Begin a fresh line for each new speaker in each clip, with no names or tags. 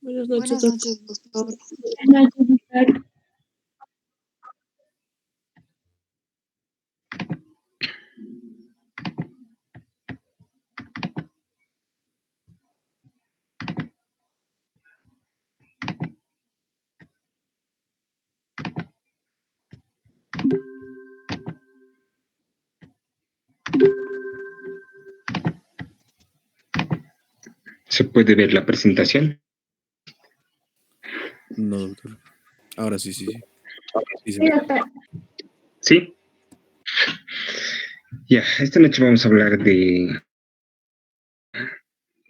Buenas noches,
Buenas noches, doctor.
Buenas noches, doctor.
¿Se puede ver la presentación?
No, doctor. Ahora sí. Sí,
Sí, doctor.
¿Sí? Ya, esta noche vamos a hablar de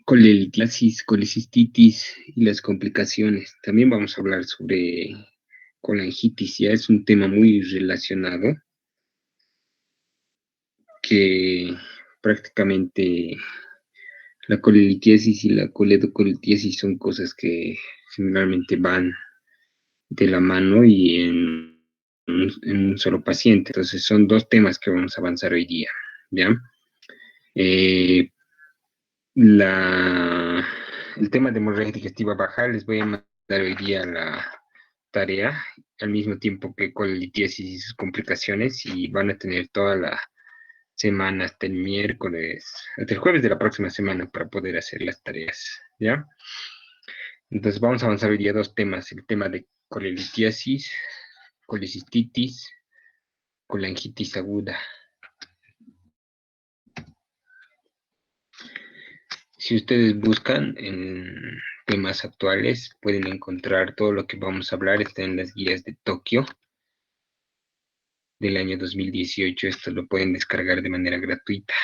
colelitiasis, colecistitis y las complicaciones. También vamos a hablar sobre colangitis. Ya es un tema muy relacionado que prácticamente la colelitiasis y la coledocolitiasis son cosas que generalmente van de la mano y en un solo paciente. Entonces son dos temas que vamos a avanzar hoy día, ¿ya? El tema de hemorragia digestiva baja, les voy a mandar hoy día la tarea, al mismo tiempo que colelitiasis y sus complicaciones, y van a tener toda la semana hasta el miércoles, hasta el jueves de la próxima semana para poder hacer las tareas, ¿ya? Entonces vamos a avanzar hoy día dos temas, el tema de colelitiasis, colecistitis, colangitis aguda. Si ustedes buscan en temas actuales, pueden encontrar todo lo que vamos a hablar, está en las guías de Tokio del año 2018. Esto lo pueden descargar de manera gratuita.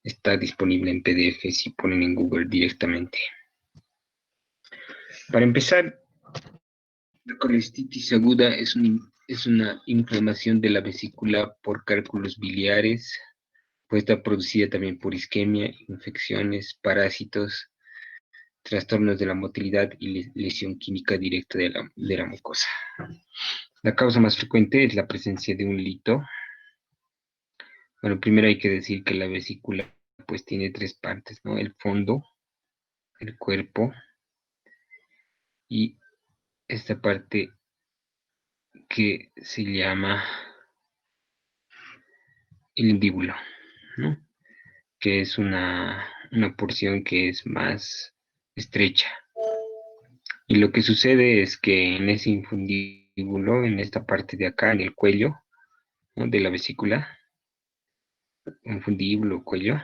Está disponible en PDF si ponen en Google directamente. Para empezar, la colecistitis aguda es una inflamación de la vesícula por cálculos biliares. Puede estar producida también por isquemia, infecciones, parásitos, trastornos de la motilidad y lesión química directa de la mucosa. La causa más frecuente es la presencia de un lito. Bueno, primero hay que decir que la vesícula pues tiene tres partes, ¿no? El fondo, el cuerpo y esta parte que se llama el indíbulo, ¿no? Que es una porción que es más estrecha. Y lo que sucede es que en ese infundíbulo, en esta parte de acá, en el cuello, ¿no?, de la vesícula, infundíbulo, cuello,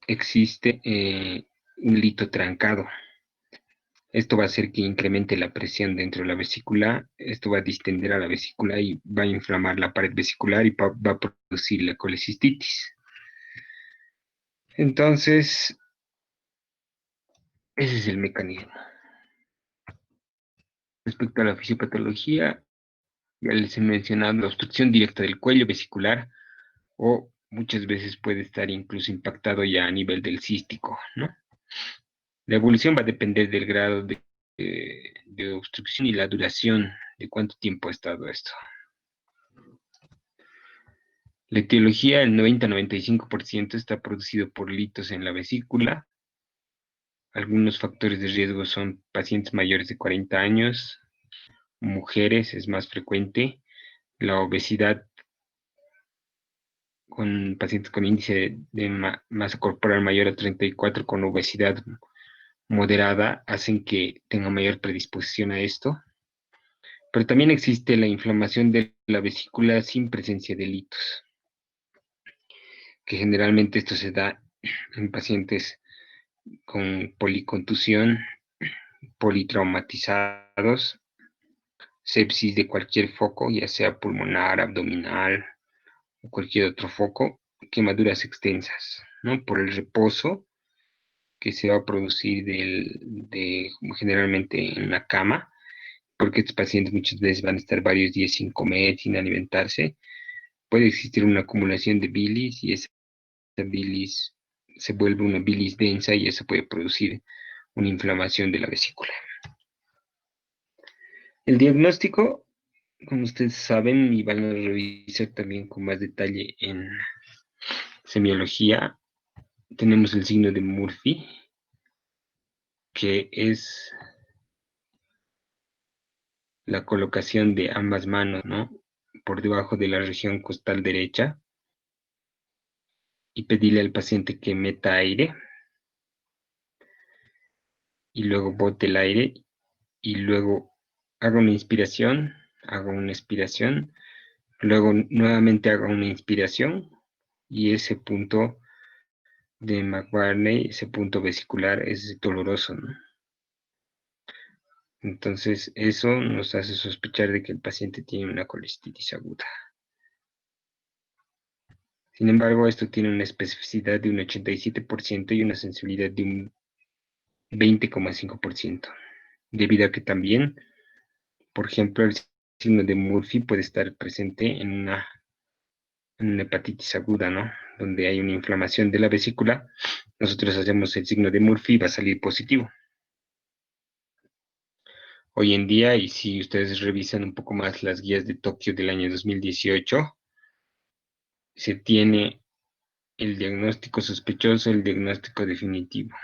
existe un lito trancado. Esto va a hacer que incremente la presión dentro de la vesícula, esto va a distender a la vesícula y va a inflamar la pared vesicular y va a producir la colecistitis. Entonces, ese es el mecanismo. Respecto a la fisiopatología, ya les he mencionado la obstrucción directa del cuello vesicular o muchas veces puede estar incluso impactado ya a nivel del cístico, ¿no? La evolución va a depender del grado de obstrucción y la duración de cuánto tiempo ha estado esto. La etiología, el 90-95% está producido por litos en la vesícula. Algunos factores de riesgo son pacientes mayores de 40 años, mujeres es más frecuente, la obesidad con pacientes con índice de masa corporal mayor a 34 con obesidad moderada hacen que tengan mayor predisposición a esto. Pero también existe la inflamación de la vesícula sin presencia de litos, que generalmente esto se da en pacientes con policontusión, politraumatizados, sepsis de cualquier foco, ya sea pulmonar, abdominal o cualquier otro foco, quemaduras extensas, ¿no? Por el reposo que se va a producir generalmente en la cama, porque estos pacientes muchas veces van a estar varios días sin comer, sin alimentarse. Puede existir una acumulación de bilis y esa bilis se vuelve una bilis densa y eso puede producir una inflamación de la vesícula. El diagnóstico, como ustedes saben y van a revisar también con más detalle en semiología, tenemos el signo de Murphy, que es la colocación de ambas manos, ¿no? Por debajo de la región costal derecha y pedirle al paciente que meta aire y luego bote el aire y luego haga una inspiración, haga una expiración, luego nuevamente haga una inspiración y ese punto de McBurney, ese punto vesicular es doloroso, ¿no? Entonces eso nos hace sospechar de que el paciente tiene una colestitis aguda. Sin embargo, esto tiene una especificidad de un 87% y una sensibilidad de un 20,5%, debido a que también, por ejemplo, el signo de Murphy puede estar presente en una hepatitis aguda, ¿no? Donde hay una inflamación de la vesícula, nosotros hacemos el signo de Murphy y va a salir positivo. Hoy en día, y si ustedes revisan un poco más las guías de Tokio del año 2018, se tiene el diagnóstico sospechoso, el diagnóstico definitivo.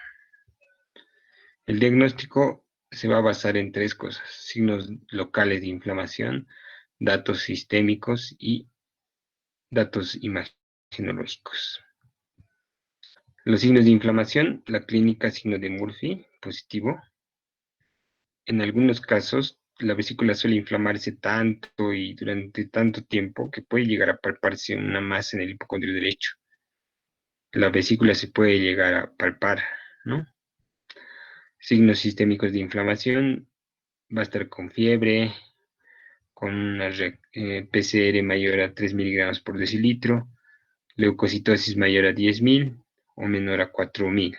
El diagnóstico se va a basar en tres cosas: signos locales de inflamación, datos sistémicos y datos imagenológicos. Los signos de inflamación, la clínica signo de Murphy, positivo. En algunos casos, la vesícula suele inflamarse tanto y durante tanto tiempo que puede llegar a palparse una masa en el hipocondrio derecho. La vesícula se puede llegar a palpar, ¿no? Signos sistémicos de inflamación, va a estar con fiebre, con una PCR mayor a 3 miligramos por decilitro, leucocitosis mayor a 10.000 o menor a 4.000.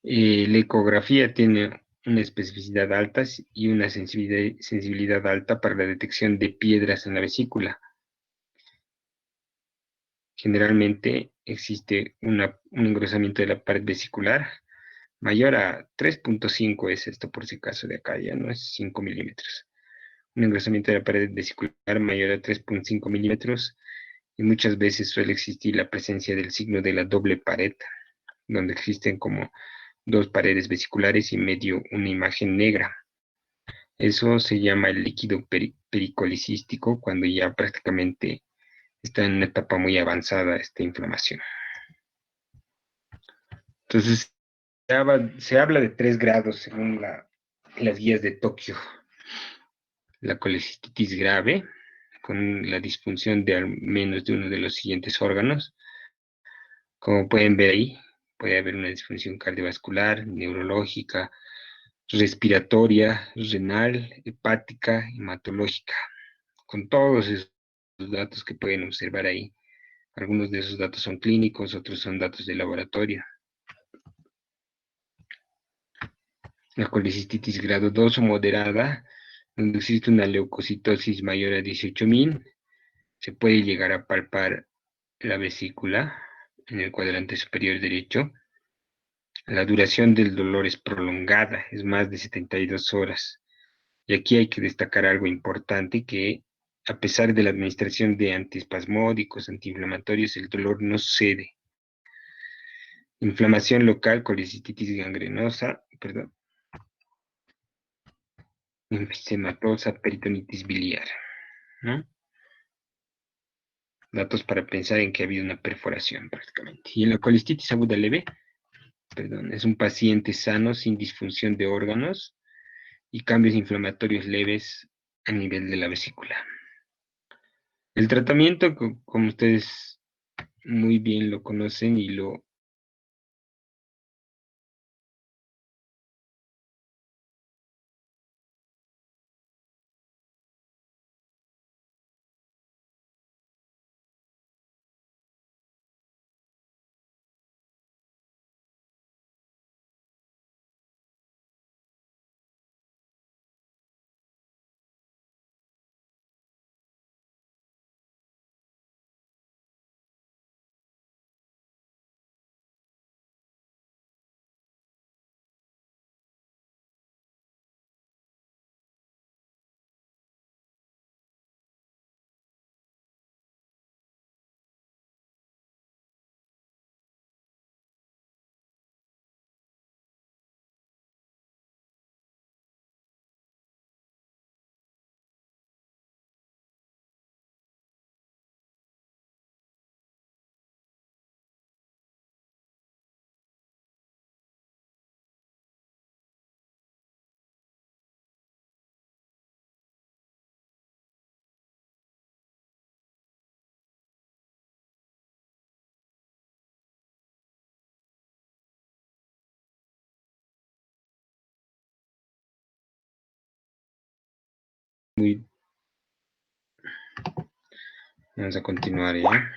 La ecografía tiene una especificidad alta y una sensibilidad alta para la detección de piedras en la vesícula. Generalmente existe un engrosamiento de la pared vesicular mayor a 3.5, es esto por si acaso de acá, ya no es 5 milímetros. Un engrosamiento de la pared vesicular mayor a 3.5 milímetros y muchas veces suele existir la presencia del signo de la doble pared, donde existen como dos paredes vesiculares y medio una imagen negra. Eso se llama el líquido pericolicístico cuando ya prácticamente está en una etapa muy avanzada esta inflamación. Entonces, se habla de 3 grados según las guías de Tokio. La colecistitis grave, con la disfunción de al menos de uno de los siguientes órganos. Como pueden ver ahí, puede haber una disfunción cardiovascular, neurológica, respiratoria, renal, hepática, hematológica, con todos esos datos que pueden observar ahí. Algunos de esos datos son clínicos, otros son datos de laboratorio. La colecistitis grado 2 o moderada, donde existe una leucocitosis mayor a 18.000, se puede llegar a palpar la vesícula en el cuadrante superior derecho. La duración del dolor es prolongada, es más de 72 horas. Y aquí hay que destacar algo importante, que a pesar de la administración de antiespasmódicos, antiinflamatorios, el dolor no cede. Inflamación local, colecistitis gangrenosa, enfisемatosa, peritonitis biliar, ¿no? Datos para pensar en que ha habido una perforación prácticamente. Y en la colestitis aguda leve, es un paciente sano sin disfunción de órganos y cambios inflamatorios leves a nivel de la vesícula. El tratamiento, como ustedes muy bien lo conocen y lo muy... Vamos a continuar ya.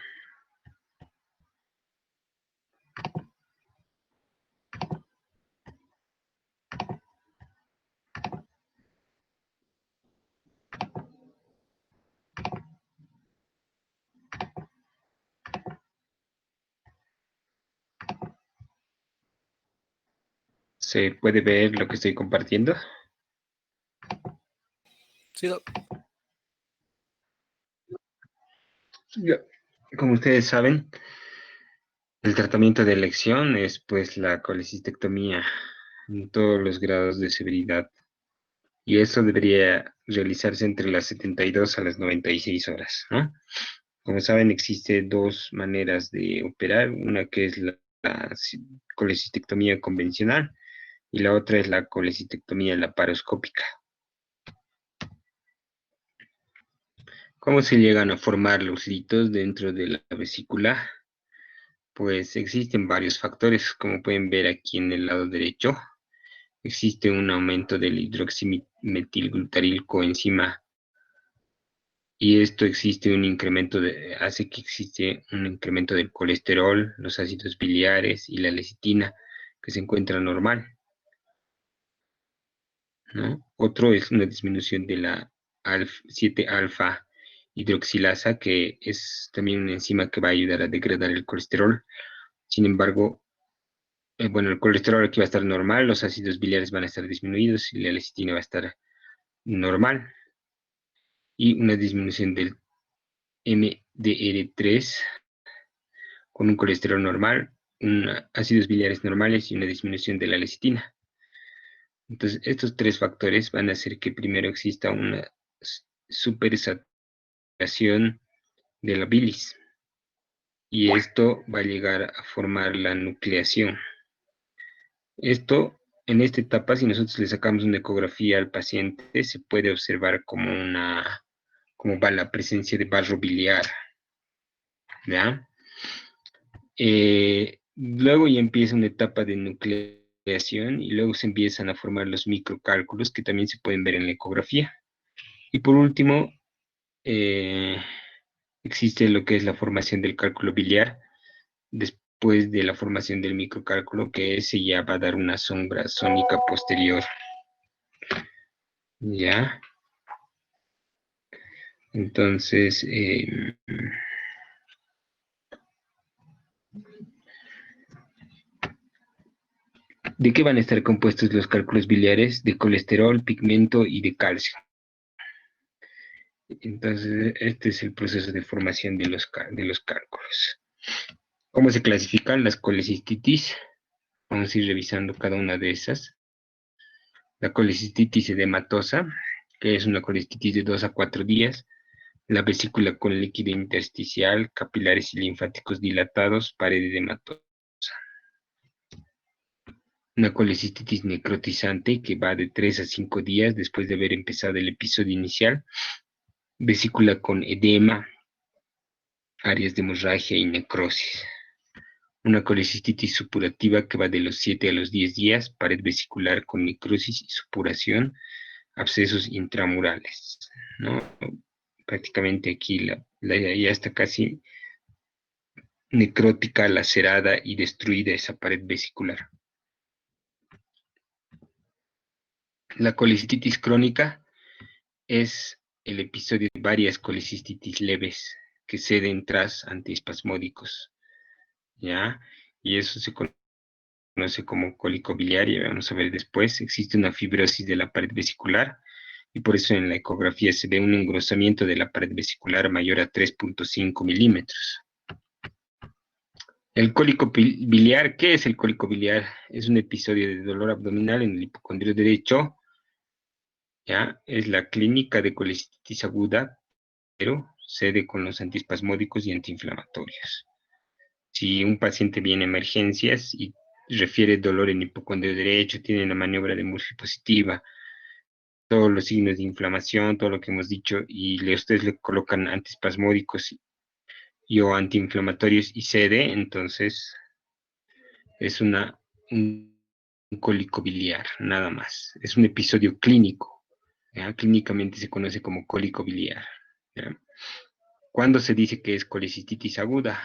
¿Se puede ver lo que estoy compartiendo?
Sí,
Ya. Como ustedes saben, el tratamiento de elección es pues la colecistectomía en todos los grados de severidad. Y eso debería realizarse entre las 72 a las 96 horas, ¿no? Como saben, existe dos maneras de operar, una que es la colecistectomía convencional y la otra es la colecistectomía laparoscópica. ¿Cómo se llegan a formar los litos dentro de la vesícula? Pues existen varios factores, como pueden ver aquí en el lado derecho. Existe un aumento del hidroximetilglutaril coenzima y esto hace que existe un incremento del colesterol, los ácidos biliares y la lecitina que se encuentra normal, ¿no? Otro es una disminución de la 7-alfa hidroxilasa, que es también una enzima que va a ayudar a degradar el colesterol. Sin embargo, bueno, el colesterol aquí va a estar normal, los ácidos biliares van a estar disminuidos y la lecitina va a estar normal. Y una disminución del MDR3 con un colesterol normal, ácidos biliares normales y una disminución de la lecitina. Entonces, estos tres factores van a hacer que primero exista una supersaturación de la bilis y esto va a llegar a formar la nucleación. Esto, en esta etapa, si nosotros le sacamos una ecografía al paciente, se puede observar como va la presencia de barro biliar, ¿ya? Luego ya empieza una etapa de nucleación y luego se empiezan a formar los microcálculos que también se pueden ver en la ecografía. Y por último, eh, existe lo que es la formación del cálculo biliar después de la formación del microcálculo, que ese ya va a dar una sombra sónica posterior. ¿Ya? Entonces, ¿de qué van a estar compuestos los cálculos biliares? De colesterol, pigmento y de calcio. Entonces, este es el proceso de formación de los cálculos. ¿Cómo se clasifican las colecistitis? Vamos a ir revisando cada una de esas. La colecistitis edematosa, que es una colecistitis de 2 a 4 días. La vesícula con líquido intersticial, capilares y linfáticos dilatados, pared edematosa. Una colecistitis necrotizante que va de 3 a 5 días después de haber empezado el episodio inicial. Vesícula con edema, áreas de hemorragia y necrosis. Una colecistitis supurativa que va de los 7 a los 10 días, pared vesicular con necrosis y supuración, abscesos intramurales, ¿no? Prácticamente aquí ya está casi necrótica, lacerada y destruida esa pared vesicular. La colecistitis crónica es el episodio de varias colecistitis leves que ceden tras antiespasmódicos, ¿ya? Y eso se conoce como cólico biliar, y vamos a ver después. Existe una fibrosis de la pared vesicular y por eso en la ecografía se ve un engrosamiento de la pared vesicular mayor a 3.5 milímetros. El cólico biliar, ¿qué es el cólico biliar? Es un episodio de dolor abdominal en el hipocondrio derecho, ¿ya? Es la clínica de colecistitis aguda, pero cede con los antiespasmódicos y antiinflamatorios. Si un paciente viene a emergencias y refiere dolor en hipocondrio derecho, tiene una maniobra de Murphy positiva, todos los signos de inflamación, todo lo que hemos dicho, y ustedes le colocan antiespasmódicos o antiinflamatorios y cede, entonces es un cólico biliar, nada más. Es un episodio clínico. ¿ya? Clínicamente se conoce como cólico biliar, ¿ya? ¿Cuándo se dice que es colecistitis aguda?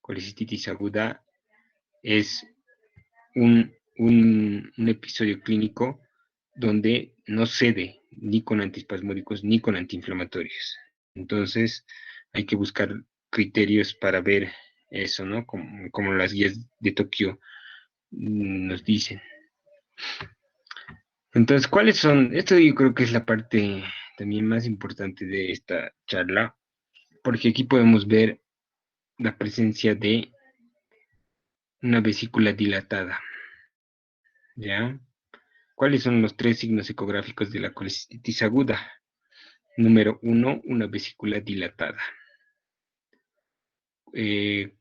Colecistitis aguda es un episodio clínico donde no cede ni con antiespasmódicos ni con antiinflamatorios. Entonces, hay que buscar criterios para ver eso, ¿no? Como las guías de Tokio nos dicen. Entonces, ¿cuáles son? Esto yo creo que es la parte también más importante de esta charla, porque aquí podemos ver la presencia de una vesícula dilatada, ¿ya? ¿Cuáles son los 3 signos ecográficos de la colecistitis aguda? Número 1, una vesícula dilatada. Eh,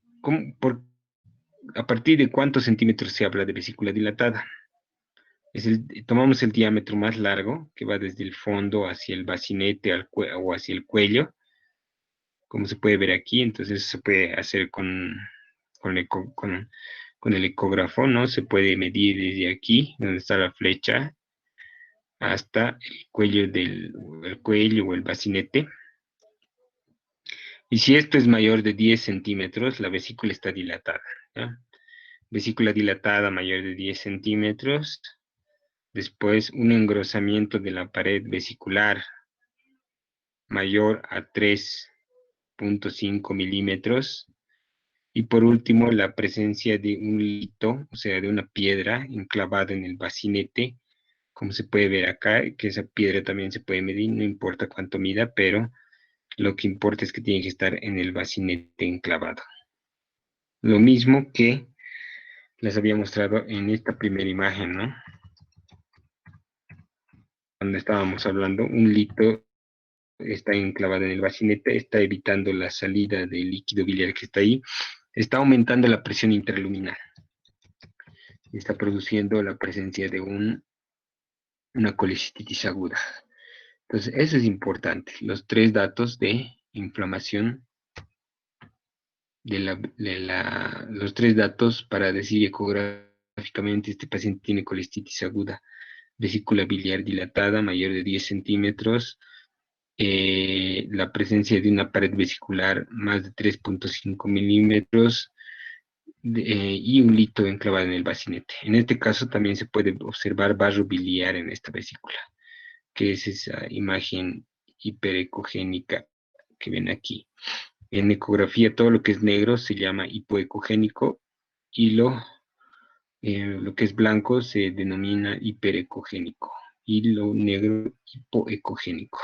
¿A partir de cuántos centímetros se habla de vesícula dilatada? Tomamos el diámetro más largo, que va desde el fondo hacia el bacinete o hacia el cuello, como se puede ver aquí. Entonces se puede hacer con, con el ecógrafo, ¿no? Se puede medir desde aquí, donde está la flecha, hasta el cuello o el bacinete. Y si esto es mayor de 10 centímetros, la vesícula está dilatada, ¿ya? Vesícula dilatada mayor de 10 centímetros. Después, un engrosamiento de la pared vesicular mayor a 3.5 milímetros. Y por último, la presencia de un lito, o sea, de una piedra enclavada en el bacinete, como se puede ver acá, que esa piedra también se puede medir, no importa cuánto mida, pero lo que importa es que tiene que estar en el bacinete enclavado. Lo mismo que les había mostrado en esta primera imagen, ¿no? Cuando estábamos hablando, un lito está enclavado en el bacinete, está evitando la salida del líquido biliar que está ahí, está aumentando la presión intraluminal, está produciendo la presencia de una colecistitis aguda. Entonces, eso es importante, los 3 datos de inflamación, los 3 datos para decir ecográficamente este paciente tiene colecistitis aguda: vesícula biliar dilatada mayor de 10 centímetros, la presencia de una pared vesicular más de 3.5 milímetros y un lito enclavado en el bacinete. En este caso también se puede observar barro biliar en esta vesícula, que es esa imagen hiperecogénica que ven aquí. En ecografía todo lo que es negro se llama hipoecogénico y lo que es blanco se denomina hiperecogénico y lo negro hipoecogénico.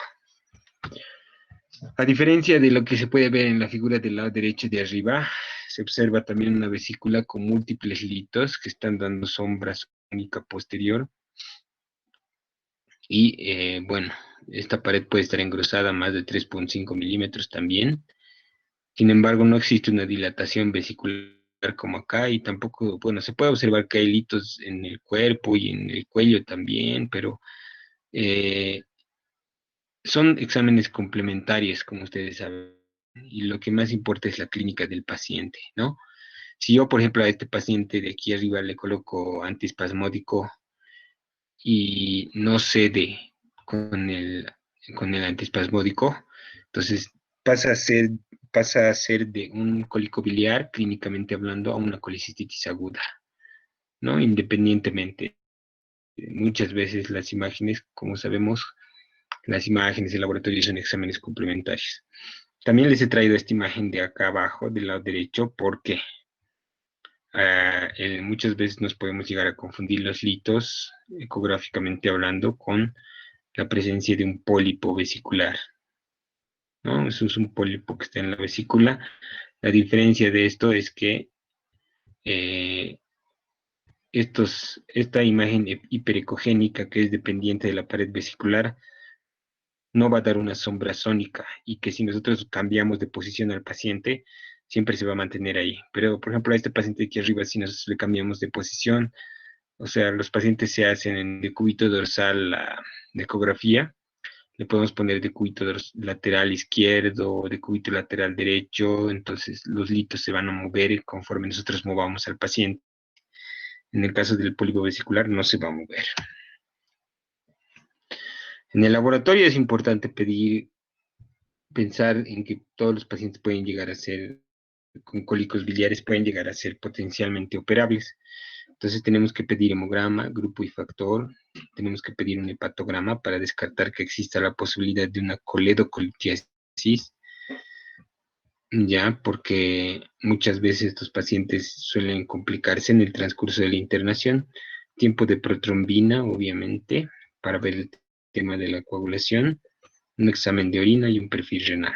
A diferencia de lo que se puede ver en la figura del lado derecho de arriba, se observa también una vesícula con múltiples litos que están dando sombra sónica posterior. Y bueno, esta pared puede estar engrosada más de 3.5 milímetros también. Sin embargo, no existe una dilatación vesicular como acá, y tampoco, bueno, se puede observar que hay litos en el cuerpo y en el cuello también, pero son exámenes complementarios, como ustedes saben, y lo que más importa es la clínica del paciente, ¿no? Si yo, por ejemplo, a este paciente de aquí arriba le coloco antiespasmódico y no cede con el antiespasmódico, entonces pasa a ser de un cólico biliar, clínicamente hablando, a una colecistitis aguda, ¿no? Independientemente. Muchas veces las imágenes, como sabemos, las imágenes de laboratorio son exámenes complementarios. También les he traído esta imagen de acá abajo, del lado derecho, porque muchas veces nos podemos llegar a confundir los litos, ecográficamente hablando, con la presencia de un pólipo vesicular, ¿no? Eso es un pólipo que está en la vesícula. La diferencia de esto es que eh, esta imagen hiperecogénica, que es dependiente de la pared vesicular, no va a dar una sombra sónica, y que si nosotros cambiamos de posición al paciente, siempre se va a mantener ahí. Pero, por ejemplo, a este paciente de aquí arriba, si nosotros le cambiamos de posición, o sea, los pacientes se hacen en decúbito dorsal la ecografía, le podemos poner decúbito lateral izquierdo, decúbito lateral derecho, entonces los litos se van a mover conforme nosotros movamos al paciente. En el caso del pólipo vesicular no se va a mover. En el laboratorio es importante pensar en que todos los pacientes pueden llegar a ser, con cólicos biliares, pueden llegar a ser potencialmente operables. Entonces tenemos que pedir hemograma, grupo y factor, tenemos que pedir un hepatograma para descartar que exista la posibilidad de una coledocolitiasis, ya, porque muchas veces estos pacientes suelen complicarse en el transcurso de la internación. Tiempo de protrombina, obviamente, para ver el tema de la coagulación, un examen de orina y un perfil renal.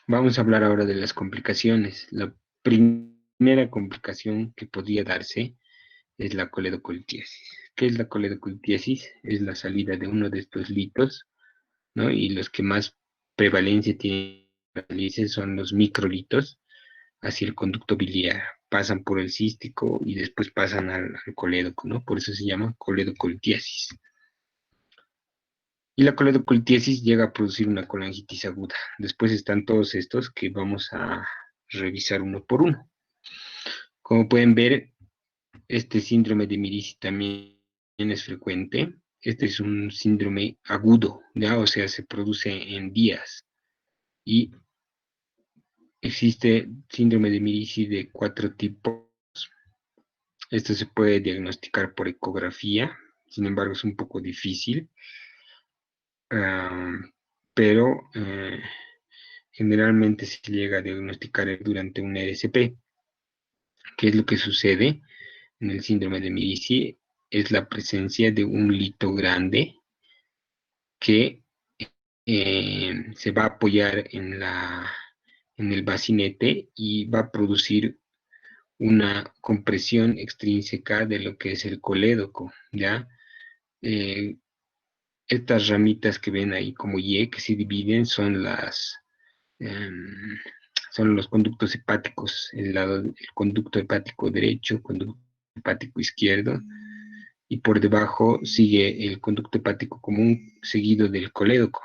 Vamos a hablar ahora de las complicaciones. La primera complicación que podría darse es la coledocolitiasis. ¿Qué es la coledocolitiasis? Es la salida de uno de estos litos, ¿no? Y los que más prevalencia tienen son los microlitos hacia el conducto biliar. Pasan por el cístico y después pasan al colédoco, ¿no? Por eso se llama coledocolitiasis. Y la coledocolitiasis llega a producir una colangitis aguda. Después están todos estos que vamos a revisar uno por uno. Como pueden ver, este síndrome de Mirici también es frecuente. Este es un síndrome agudo, ¿ya? O sea, se produce en días. Y existe síndrome de Mirici de 4 tipos. Esto se puede diagnosticar por ecografía, sin embargo es un poco difícil, pero generalmente se llega a diagnosticar durante un RCP. ¿Qué es lo que sucede en el síndrome de Mirici? Es la presencia de un lito grande que se va a apoyar en el bacinete y va a producir una compresión extrínseca de lo que es el colédoco, ¿ya? Estas ramitas que ven ahí como Y, que se dividen, son los conductos hepáticos, el conducto hepático derecho, conducto hepático izquierdo, y por debajo sigue el conducto hepático común seguido del colédoco.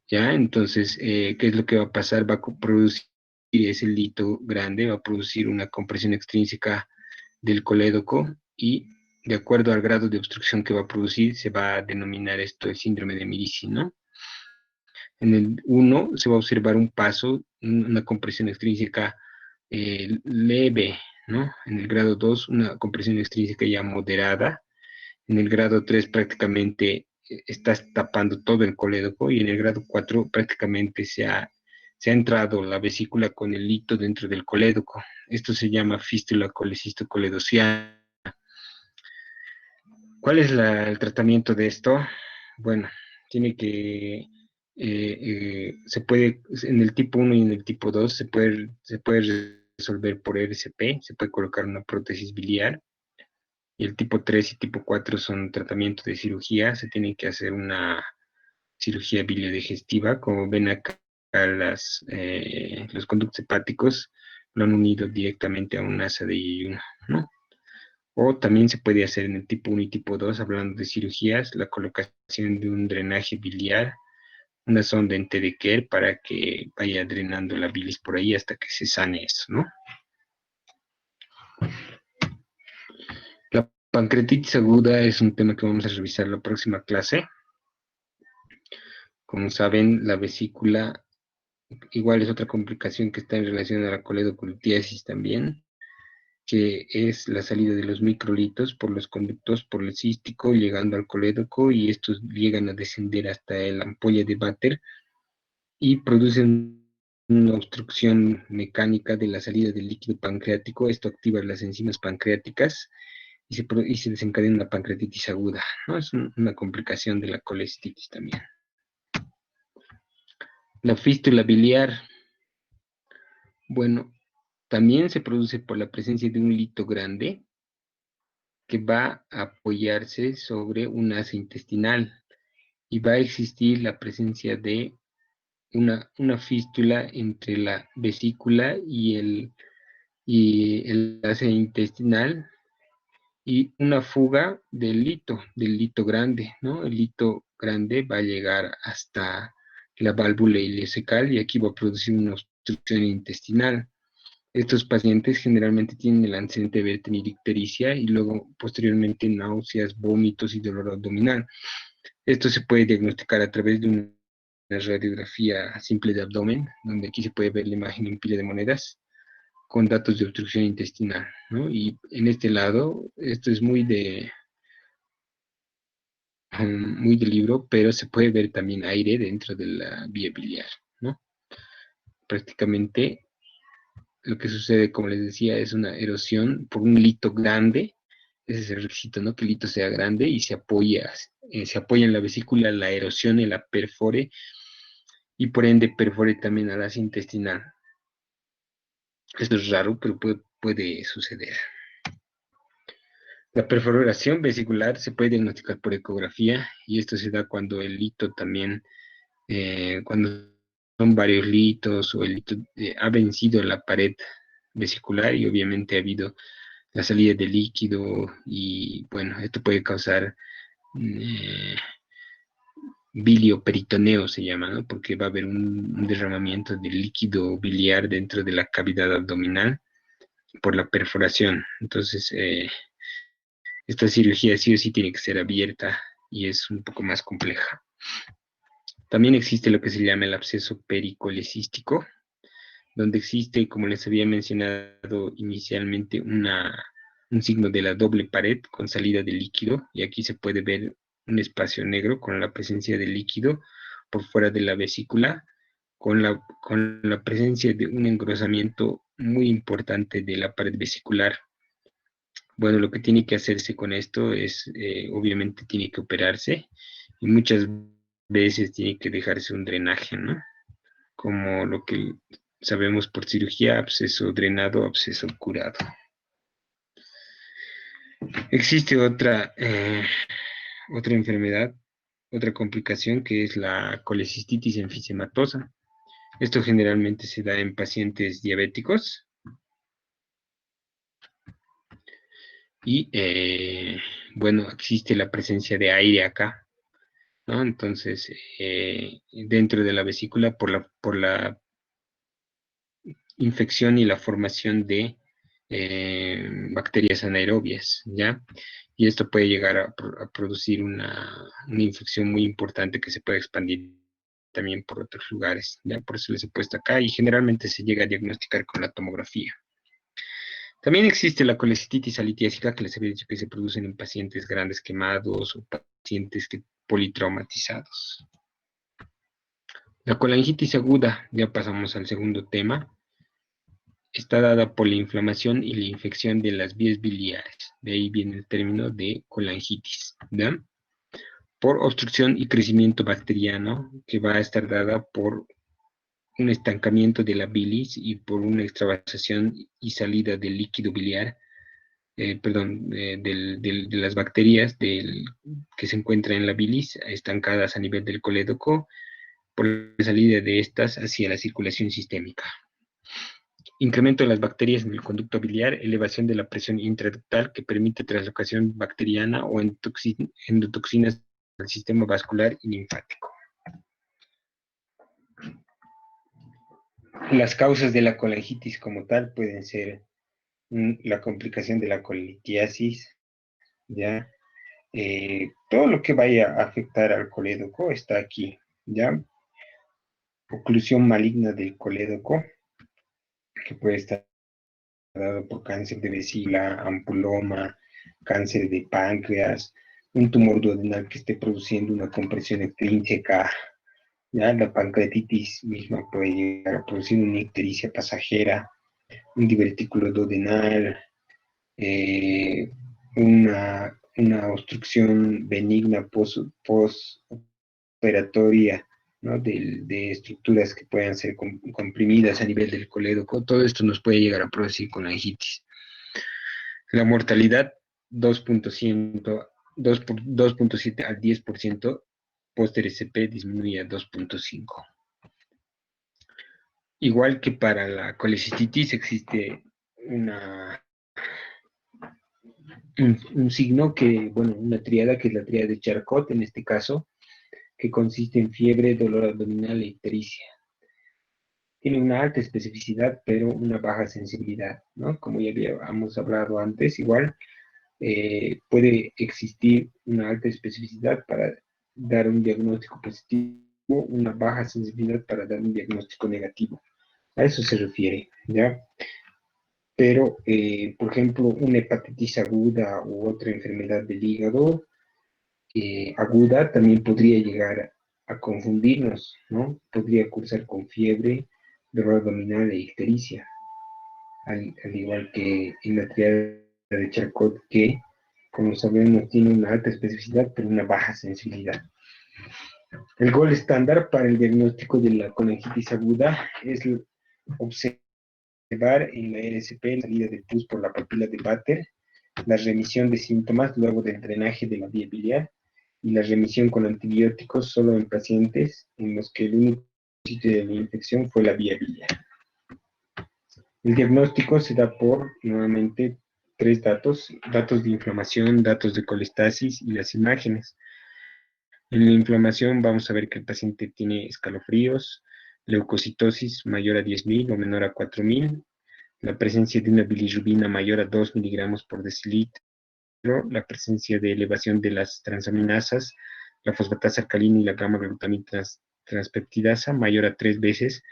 ¿Ya? Entonces, ¿qué es lo que va a pasar? Va a producir ese lito grande, va a producir una compresión extrínseca del colédoco y de acuerdo al grado de obstrucción que va a producir, se va a denominar esto el síndrome de Mirici, ¿no? En el 1 se va a observar un paso, una compresión extrínseca leve, ¿no? En el grado 2, una compresión extrínseca ya moderada. En el grado 3 prácticamente estás tapando todo el colédoco y en el grado 4 prácticamente se ha entrado la vesícula con el lito dentro del colédoco. Esto se llama fístula colecistocoledociana. ¿Cuál es el tratamiento de esto? Bueno, tiene que, se puede, en el tipo 1 y en el tipo 2 se puede resolver por RCP, se puede colocar una prótesis biliar. Y el tipo 3 y tipo 4 son tratamientos de cirugía, se tiene que hacer una cirugía biliodigestiva, como ven acá los conductos hepáticos lo han unido directamente a un asa de yeyuno, ¿no? O también se puede hacer en el tipo 1 y tipo 2, hablando de cirugías, la colocación de un drenaje biliar, una sonda en Tedeker para que vaya drenando la bilis por ahí hasta que se sane eso, ¿no? La pancreatitis aguda es un tema que vamos a revisar en la próxima clase. Como saben, la vesícula igual es otra complicación que está en relación a la coledocolitiasis también, que es la salida de los microlitos por los conductos policísticos llegando al colédoco y estos llegan a descender hasta la ampolla de Vater y producen una obstrucción mecánica de la salida del líquido pancreático. Esto activa las enzimas pancreáticas y se desencadena una pancreatitis aguda, ¿no? Es una complicación de la colecistitis también. La fístula biliar, bueno, también se produce por la presencia de un lito grande que va a apoyarse sobre un asa intestinal y va a existir la presencia de una fístula entre la vesícula y el asa intestinal y una fuga del lito grande, ¿no? El lito grande va a llegar hasta la válvula ileocecal y aquí va a producir una obstrucción intestinal. Estos pacientes generalmente tienen el antecedente de tener ictericia y luego posteriormente náuseas, vómitos y dolor abdominal. Esto se puede diagnosticar a través de una radiografía simple de abdomen, donde aquí se puede ver la imagen en pila de monedas con datos de obstrucción intestinal, ¿no? Y en este lado, esto es muy de libro, pero se puede ver también aire dentro de la vía biliar, ¿no? Prácticamente lo que sucede, como les decía, es una erosión por un lito grande. Ese es el requisito, ¿no? Que el lito sea grande y se apoya en la vesícula, la erosione, la perfore y por ende perfore también a la intestinal. Esto es raro, pero puede suceder. La perforación vesicular se puede diagnosticar por ecografía y esto se da cuando el lito también, cuando son varios litos o el lito ha vencido la pared vesicular y obviamente ha habido la salida de líquido y bueno, esto puede causar eh, bilioperitoneo se llama, ¿no? Porque va a haber un derramamiento de líquido biliar dentro de la cavidad abdominal por la perforación. Entonces, esta cirugía sí o sí tiene que ser abierta y es un poco más compleja. También existe lo que se llama el absceso pericolecístico, donde existe, como les había mencionado inicialmente, un signo de la doble pared con salida de líquido, y aquí se puede ver un espacio negro con la presencia de líquido por fuera de la vesícula, con la presencia de un engrosamiento muy importante de la pared vesicular. Bueno, lo que tiene que hacerse con esto es, obviamente tiene que operarse y muchas veces tiene que dejarse un drenaje, ¿no? Como lo que sabemos por cirugía, absceso drenado, absceso curado. Existe otra enfermedad, otra complicación que es la colecistitis enfisematosa. Esto generalmente se da en pacientes diabéticos y, bueno, existe la presencia de aire acá, ¿no? Entonces, dentro de la vesícula por la infección y la formación de bacterias anaerobias, ¿ya? Y esto puede llegar a producir una infección muy importante que se puede expandir también por otros lugares, ¿ya? Por eso les he puesto acá y generalmente se llega a diagnosticar con la tomografía. También existe la colecistitis alitiésica, que les había dicho que se producen en pacientes grandes quemados o pacientes politraumatizados. La colangitis aguda, ya pasamos al segundo tema, está dada por la inflamación y la infección de las vías biliares. De ahí viene el término de colangitis, ¿verdad? Por obstrucción y crecimiento bacteriano, que va a estar dada por un estancamiento de la bilis y por una extravasación y salida del líquido biliar, de las bacterias que se encuentran en la bilis, estancadas a nivel del colédoco, por la salida de estas hacia la circulación sistémica. Incremento de las bacterias en el conducto biliar, elevación de la presión intraductal que permite translocación bacteriana o endotoxinas al sistema vascular y linfático. Las causas de la colangitis como tal pueden ser la complicación de la colitiasis, ¿ya? Todo lo que vaya a afectar al colédoco está aquí, ¿ya? Oclusión maligna del colédoco, que puede estar dado por cáncer de vesícula, ampuloma, cáncer de páncreas, un tumor duodenal que esté produciendo una compresión extrínseca, ¿ya? La pancreatitis misma puede llegar a producir una ictericia pasajera, un divertículo duodenal, eh, una obstrucción benigna postoperatoria, ¿no? De estructuras que puedan ser comprimidas a nivel del colédoco. Todo esto nos puede llegar a producir colangitis. La mortalidad 2.7 al 10%, post-RCP disminuye a 2.5. Igual que para la colecistitis existe un signo que, bueno, una triada que es la triada de Charcot en este caso, que consiste en fiebre, dolor abdominal e ictericia. tiene una alta especificidad, pero una baja sensibilidad, ¿no? Como ya habíamos hablado antes, igual puede existir una alta especificidad para dar un diagnóstico positivo, una baja sensibilidad para dar un diagnóstico negativo. A eso se refiere, ¿ya? Pero, por ejemplo, una hepatitis aguda u otra enfermedad del hígado aguda también podría llegar a confundirnos, ¿no? Podría cursar con fiebre, dolor abdominal e ictericia, al igual que en la triada de Charcot, que, como sabemos, tiene una alta especificidad, pero una baja sensibilidad. El gol estándar para el diagnóstico de la colangitis aguda es observar en la RSP la salida de pus por la papila de Bater, la remisión de síntomas luego del drenaje de la vía biliar y la remisión con antibióticos solo en pacientes en los que el único sitio de la infección fue la vía biliar. El diagnóstico se da por, nuevamente, tres datos de inflamación, datos de colestasis y las imágenes. En la inflamación vamos a ver que el paciente tiene escalofríos, leucocitosis mayor a 10.000 o menor a 4.000, la presencia de una bilirrubina mayor a 2 miligramos por decilitro, la presencia de elevación de las transaminasas, la fosfatasa alcalina y la gamma-glutamina transpeptidasa mayor a 3 veces,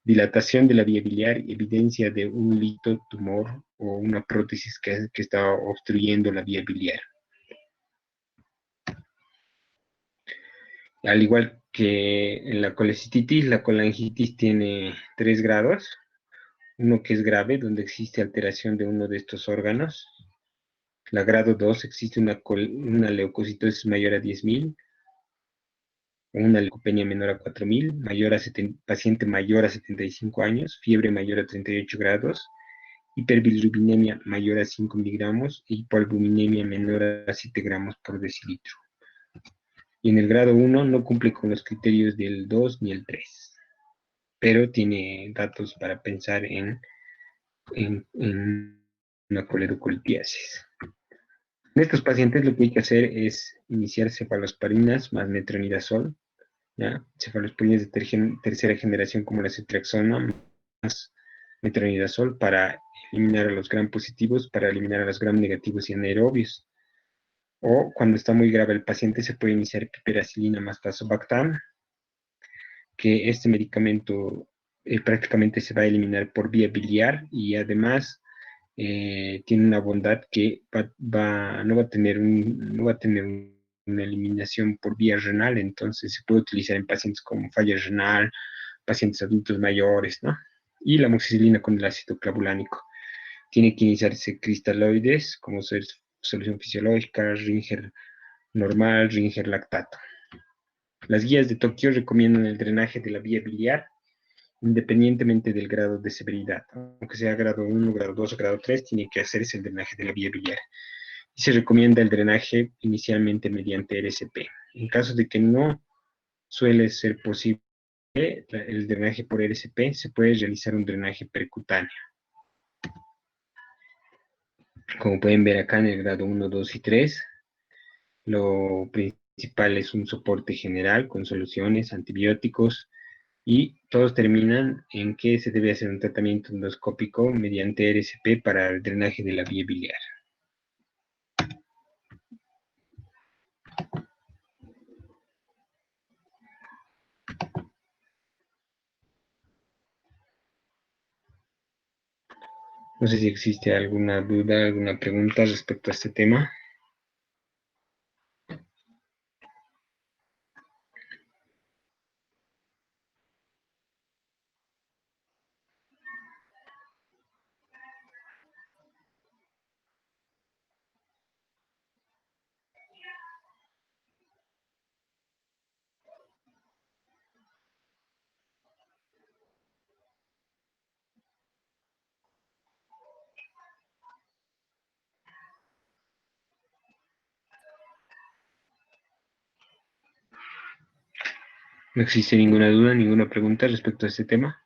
dilatación de la vía biliar, evidencia de un litotumor o una prótesis que está obstruyendo la vía biliar. Al igual que en la colecistitis, la colangitis tiene 3 grados. Uno que es grave, donde existe alteración de uno de estos órganos. La grado 2 existe una leucocitosis mayor a 10.000, una leucopenia menor a 4.000, paciente mayor a 75 años, fiebre mayor a 38 grados, hiperbilirrubinemia mayor a 5 miligramos y hipoalbuminemia menor a 7 gramos por decilitro. Y en el grado 1 no cumple con los criterios del 2 ni el 3, pero tiene datos para pensar en una coledocolitiasis. En estos pacientes lo que hay que hacer es iniciar cefalosporinas más metronidazol, ¿ya? Cefalosporinas de tercera generación como la ceftriaxona más metronidazol para eliminar a los gram positivos, para eliminar a los gram negativos y anaerobios. O cuando está muy grave el paciente se puede iniciar piperacilina más tazobactam, que este medicamento prácticamente se va a eliminar por vía biliar y además tiene una bondad que no va a tener una eliminación por vía renal, entonces se puede utilizar en pacientes con falla renal, pacientes adultos mayores, ¿no? Y la amoxicilina con el ácido clavulánico. Tiene que iniciarse cristaloides, como solución fisiológica, Ringer normal, Ringer lactato. Las guías de Tokio recomiendan el drenaje de la vía biliar independientemente del grado de severidad. Aunque sea grado 1, grado 2 o grado 3, tiene que hacerse el drenaje de la vía biliar. Y se recomienda el drenaje inicialmente mediante RSP. En caso de que no suele ser posible el drenaje por RSP, se puede realizar un drenaje percutáneo. Como pueden ver acá en el grado 1, 2 y 3, lo principal es un soporte general con soluciones, antibióticos, y todos terminan en que se debe hacer un tratamiento endoscópico mediante RSP para el drenaje de la vía biliar. No sé si existe alguna duda, alguna pregunta respecto a este tema. No existe ninguna duda, ninguna pregunta respecto a este tema.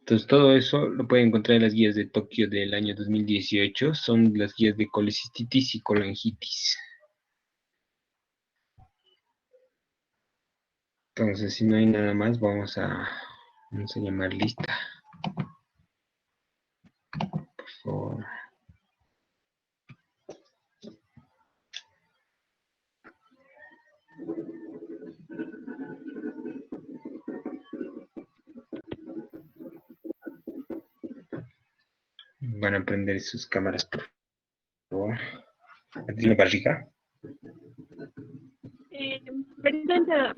Entonces, todo eso lo pueden encontrar en las guías de Tokio del año 2018. Son las guías de colecistitis y colangitis. Entonces, si no hay nada más, vamos a llamar lista. Por favor. Van a prender sus cámaras, por favor. ¿Tiene barriga?
Presidenta,